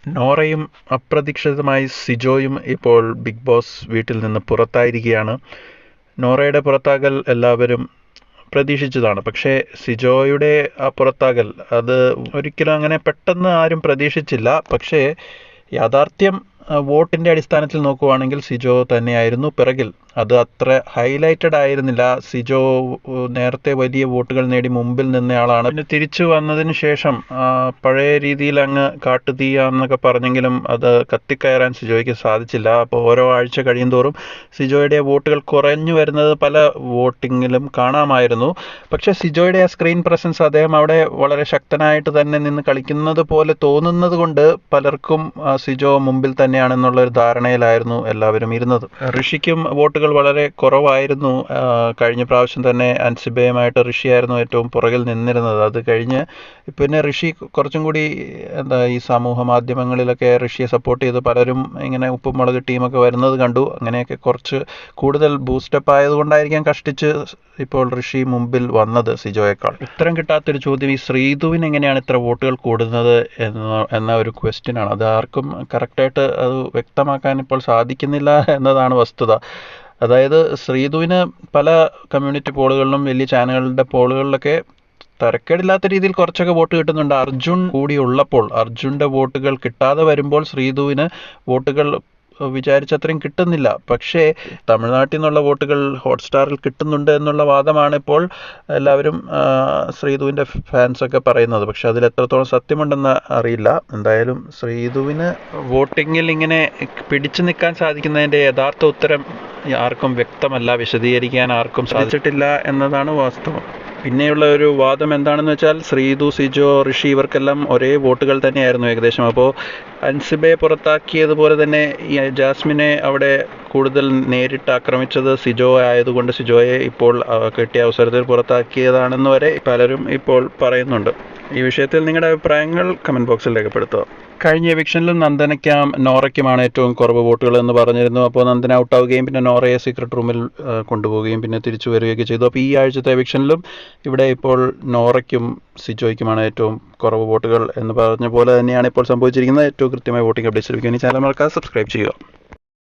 നോറയും അപ്രതീക്ഷിതമായി സിജോയും ഇപ്പോൾ big boss വീട്ടിൽ നിന്ന് പുറത്തായിരിക്കുകയാണ്. നോറയുടെ പുറത്താകൽ എല്ലാവരും പ്രതീക്ഷിച്ചതാണ്. പക്ഷേ സിജോയുടെ ആ പുറത്താകൽ അത് ഒരിക്കലും അങ്ങനെ പെട്ടെന്ന് ആരും പ്രതീക്ഷിച്ചില്ല. പക്ഷേ യാഥാർത്ഥ്യം വോട്ടിൻ്റെ അടിസ്ഥാനത്തിൽ നോക്കുവാണെങ്കിൽ സിജോ തന്നെയായിരുന്നു പിറകിൽ. അത് അത്ര ഹൈലൈറ്റഡ് ആയിരുന്നില്ല. സിജോ നേരത്തെ വലിയ വോട്ടുകൾ നേടി മുമ്പിൽ നിന്നയാളാണ്. പിന്നെ തിരിച്ചു വന്നതിന് ശേഷം പഴയ രീതിയിൽ അങ്ങ് കാട്ടുതീയാന്നൊക്കെ പറഞ്ഞെങ്കിലും അത് കത്തിക്കയറാൻ സിജോയ്ക്ക് സാധിച്ചില്ല. അപ്പോൾ ഓരോ ആഴ്ച കഴിയുന്തോറും സിജോയുടെ വോട്ടുകൾ കുറഞ്ഞു വരുന്നത് പല വോട്ടിങ്ങിലും കാണാമായിരുന്നു. പക്ഷേ സിജോയുടെ ആ സ്ക്രീൻ പ്രസൻസ്, അദ്ദേഹം അവിടെ വളരെ ശക്തനായിട്ട് തന്നെ നിന്ന് കളിക്കുന്നത് പോലെ തോന്നുന്നത് കൊണ്ട് പലർക്കും സിജോ മുമ്പിൽ തന്നെയാണെന്നുള്ളൊരു ധാരണയിലായിരുന്നു എല്ലാവരും ഇരുന്നത്. ഋഷിക്കും വോട്ടുകൾ വളരെ കുറവായിരുന്നു. കഴിഞ്ഞ പ്രാവശ്യം തന്നെ അൻസിബയുമായിട്ട് ഋഷിയായിരുന്നു ഏറ്റവും പുറകിൽ നിന്നിരുന്നത്. അത് കഴിഞ്ഞ് പിന്നെ ഋഷി കുറച്ചും കൂടി ഈ സമൂഹ മാധ്യമങ്ങളിലൊക്കെ ഋഷിയെ സപ്പോർട്ട് ചെയ്ത് പലരും ഇങ്ങനെ ഉപ്പും മുളക് ടീമൊക്കെ വരുന്നത് കണ്ടു. അങ്ങനെയൊക്കെ കുറച്ച് കൂടുതൽ ബൂസ്റ്റപ്പ് ആയതുകൊണ്ടായിരിക്കാം കഷ്ടിച്ച് ഇപ്പോൾ ഋഷി മുമ്പിൽ വന്നത് സിജോയേക്കാൾ. ഉത്തരം കിട്ടാത്തൊരു ചോദ്യം, ഈ ശ്രീധുവിന് എങ്ങനെയാണ് ഇത്ര വോട്ടുകൾ കൂടുന്നത് എന്ന ഒരു ക്വസ്റ്റ്യൻ ആണ്. അത് ആർക്കും കറക്റ്റായിട്ട് അത് വ്യക്തമാക്കാൻ ഇപ്പോൾ സാധിക്കുന്നില്ല എന്നതാണ് വസ്തുത. അതായത് ശ്രീധുവിന് പല കമ്മ്യൂണിറ്റി പോളുകളിലും വലിയ ചാനലുകളുടെ പോളുകളിലൊക്കെ തരക്കേടില്ലാത്ത രീതിയിൽ കുറച്ചൊക്കെ വോട്ട് കിട്ടുന്നുണ്ട്. അർജുൻ കൂടി ഉള്ളപ്പോൾ, അർജുൻ്റെ വോട്ടുകൾ കിട്ടാതെ വരുമ്പോൾ ശ്രീധുവിന് വോട്ടുകൾ വിചാരിച്ചത്രയും കിട്ടുന്നില്ല. പക്ഷേ തമിഴ്നാട്ടിൽ നിന്നുള്ള വോട്ടുകൾ ഹോട്ട്സ്റ്റാറിൽ കിട്ടുന്നുണ്ട് എന്നുള്ള വാദമാണ് ഇപ്പോൾ എല്ലാവരും ശ്രീധുവിൻ്റെ ഫാൻസൊക്കെ പറയുന്നത്. പക്ഷെ അതിൽ എത്രത്തോളം സത്യമുണ്ടെന്ന് അറിയില്ല. എന്തായാലും ശ്രീധുവിന് വോട്ടിങ്ങിൽ ഇങ്ങനെ പിടിച്ചു നിൽക്കാൻ സാധിക്കുന്നതിൻ്റെ യഥാർത്ഥ ഉത്തരം ആർക്കും വ്യക്തമല്ല, വിശദീകരിക്കാൻ ആർക്കും സാധിച്ചിട്ടില്ല എന്നതാണ് വാസ്തവം. പിന്നെയുള്ള ഒരു വാദം എന്താണെന്ന് വെച്ചാൽ ശ്രീധു, സിജോ, ഋഷി ഇവർക്കെല്ലാം ഒരേ വോട്ടുകൾ തന്നെയായിരുന്നു ഏകദേശം. അപ്പോൾ അൻസിബയെ പുറത്താക്കിയതുപോലെ തന്നെ ഈ ജാസ്മിനെ അവിടെ കൂടുതൽ നേരിട്ട് ആക്രമിച്ചത് സിജോ ആയതുകൊണ്ട് സിജോയെ ഇപ്പോൾ കിട്ടിയ അവസരത്തിൽ പുറത്താക്കിയതാണെന്ന് വരെ പലരും ഇപ്പോൾ പറയുന്നുണ്ട്. ഈ വിഷയത്തിൽ നിങ്ങളുടെ അഭിപ്രായങ്ങൾ കമൻറ്റ് ബോക്സിൽ രേഖപ്പെടുത്തുക. കഴിഞ്ഞ എവിക്ഷനിലും നന്ദനയ്ക്കും നോറയ്ക്കുമാണ് ഏറ്റവും കുറവ് വോട്ടുകൾ എന്ന് പറഞ്ഞിരുന്നു. അപ്പോൾ നന്ദന ഔട്ടാവുകയും പിന്നെ നോറയെ സീക്രട്ട് റൂമിൽ കൊണ്ടുപോവുകയും പിന്നെ തിരിച്ചു വരികയൊക്കെ ചെയ്തു. അപ്പോൾ ഈ ആഴ്ചത്തെ എവിക്ഷനിലും ഇവിടെ ഇപ്പോൾ നോറയ്ക്കും സിജോയ്ക്കുമാണ് ഏറ്റവും കുറവ് വോട്ടുകൾ എന്ന് പറഞ്ഞ പോലെ തന്നെയാണ് ഇപ്പോൾ സംഭവിച്ചിരിക്കുന്നത്. ഏറ്റവും കൃത്യമായ വോട്ടിംഗ് അപ്ഡേറ്റ്സ് ലഭിക്കാൻ ഈ ചാനൽ മറക്കാതെ സബ്സ്ക്രൈബ് ചെയ്യുക.